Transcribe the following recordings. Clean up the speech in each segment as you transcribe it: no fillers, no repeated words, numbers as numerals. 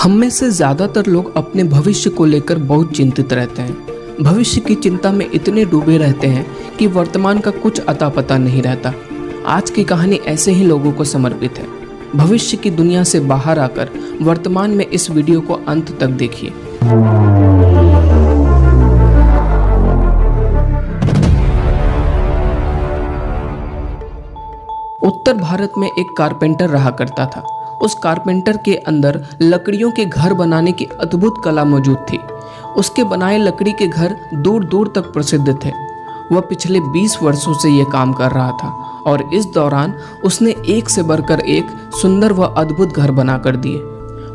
हम में से ज़्यादातर लोग अपने भविष्य को लेकर बहुत चिंतित रहते हैं। भविष्य की चिंता में इतने डूबे रहते हैं कि वर्तमान का कुछ अता पता नहीं रहता। आज की कहानी ऐसे ही लोगों को समर्पित है। भविष्य की दुनिया से बाहर आकर वर्तमान में इस वीडियो को अंत तक देखिए। उत्तर भारत में एक कारपेंटर रहा करता था। उस कारपेंटर के अंदर लकड़ियों के घर बनाने की अद्भुत कला मौजूद थी। उसके बनाए लकड़ी के घर दूर दूर तक प्रसिद्ध थे। वह पिछले 20 वर्षों से ये काम कर रहा था और इस दौरान उसने एक से बढ़कर एक सुंदर व अद्भुत घर बनाकर दिए।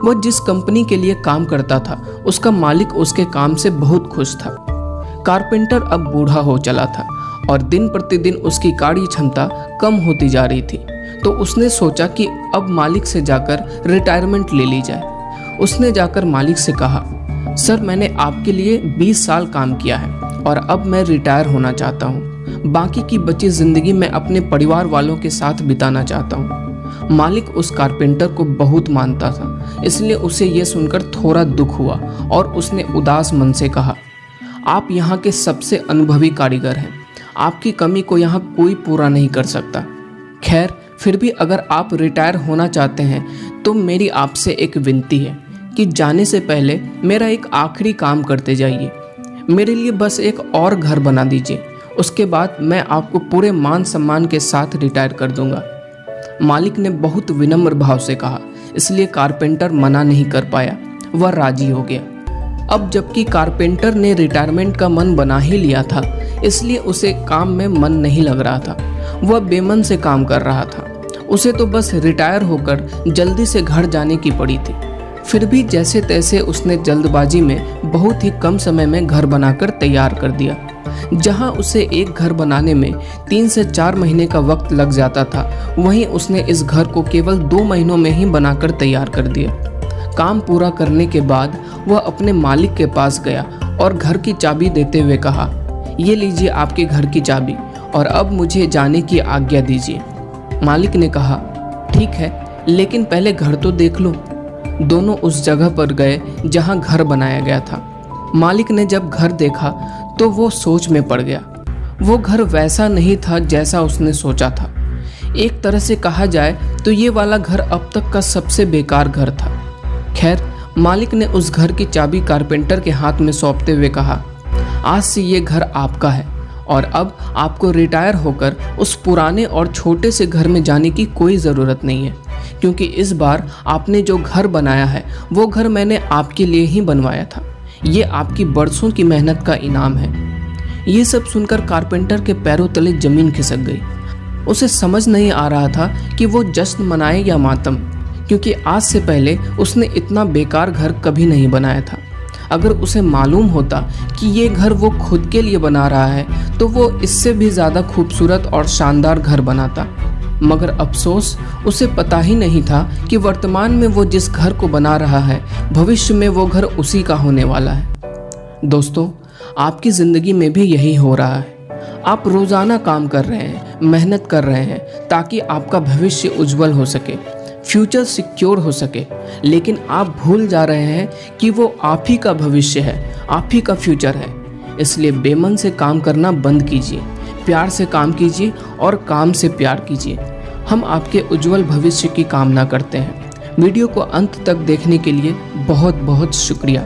वह जिस कंपनी के लिए काम करता था उसका मालिक उसके काम से बहुत खुश था। कारपेंटर अब बूढ़ा हो चला था और दिन प्रतिदिन उसकी कार्य क्षमता कम होती जा रही थी। तो उसने सोचा कि अब मालिक से जाकर रिटायरमेंट ले ली जाए। उसने जाकर मालिक से कहा, सर मैंने आपके लिए 20 साल काम किया है और अब मैं रिटायर होना चाहता हूँ। बाकी की बची ज़िंदगी मैं अपने परिवार वालों के साथ बिताना चाहता हूँ। मालिक उस कारपेंटर को बहुत मानता था, इसलिए उसे यह सुनकर थोड़ा दुख हुआ और उसने उदास मन से कहा, आप यहाँ के सबसे अनुभवी कारीगर हैं। आपकी कमी को यहाँ कोई पूरा नहीं कर सकता। खैर, फिर भी अगर आप रिटायर होना चाहते हैं तो मेरी आपसे एक विनती है कि जाने से पहले मेरा एक आखिरी काम करते जाइए। मेरे लिए बस एक और घर बना दीजिए। उसके बाद मैं आपको पूरे मान सम्मान के साथ रिटायर कर दूंगा। मालिक ने बहुत विनम्र भाव से कहा, इसलिए कारपेंटर मना नहीं कर पाया। वह राजी हो गया। अब जबकि कारपेंटर ने रिटायरमेंट का मन बना ही लिया था, इसलिए उसे काम में मन नहीं लग रहा था। वह बेमन से काम कर रहा था। उसे तो बस रिटायर होकर जल्दी से घर जाने की पड़ी थी। फिर भी जैसे तैसे उसने जल्दबाजी में बहुत ही कम समय में घर बनाकर तैयार कर दिया। जहां उसे एक घर बनाने में 3 से 4 महीने का वक्त लग जाता था, वहीं उसने इस घर को केवल 2 महीनों में ही बनाकर तैयार कर दिया। काम पूरा करने के बाद वह अपने मालिक के पास गया और घर की चाबी देते हुए कहा, ये लीजिए आपके घर की चाबी और अब मुझे जाने की आज्ञा दीजिए। मालिक ने कहा, ठीक है, लेकिन पहले घर तो देख लो। दोनों उस जगह पर गए जहां घर बनाया गया था। मालिक ने जब घर देखा तो वो सोच में पड़ गया। वो घर वैसा नहीं था जैसा उसने सोचा था। एक तरह से कहा जाए तो ये वाला घर अब तक का सबसे बेकार घर था। खैर, मालिक ने उस घर की चाबी कारपेंटर के हाथ में सौंपते हुए कहा, आज से ये घर आपका है और अब आपको रिटायर होकर उस पुराने और छोटे से घर में जाने की कोई ज़रूरत नहीं है, क्योंकि इस बार आपने जो घर बनाया है वो घर मैंने आपके लिए ही बनवाया था। ये आपकी बरसों की मेहनत का इनाम है। ये सब सुनकर कारपेंटर के पैरों तले जमीन खिसक गई। उसे समझ नहीं आ रहा था कि वो जश्न मनाए या मातम, क्योंकि आज से पहले उसने इतना बेकार घर कभी नहीं बनाया था। अगर उसे मालूम होता कि ये घर वो खुद के लिए बना रहा है तो वो इससे भी ज़्यादा खूबसूरत और शानदार घर बनाता। मगर अफसोस, उसे पता ही नहीं था कि वर्तमान में वो जिस घर को बना रहा है, भविष्य में वो घर उसी का होने वाला है। दोस्तों, आपकी ज़िंदगी में भी यही हो रहा है। आप रोज़ाना काम कर रहे हैं, मेहनत कर रहे हैं ताकि आपका भविष्य उज्जवल हो सके, फ्यूचर सिक्योर हो सके, लेकिन आप भूल जा रहे हैं कि वो आप ही का भविष्य है, आप ही का फ्यूचर है। इसलिए बेमन से काम करना बंद कीजिए, प्यार से काम कीजिए और काम से प्यार कीजिए। हम आपके उज्जवल भविष्य की कामना करते हैं। वीडियो को अंत तक देखने के लिए बहुत बहुत शुक्रिया।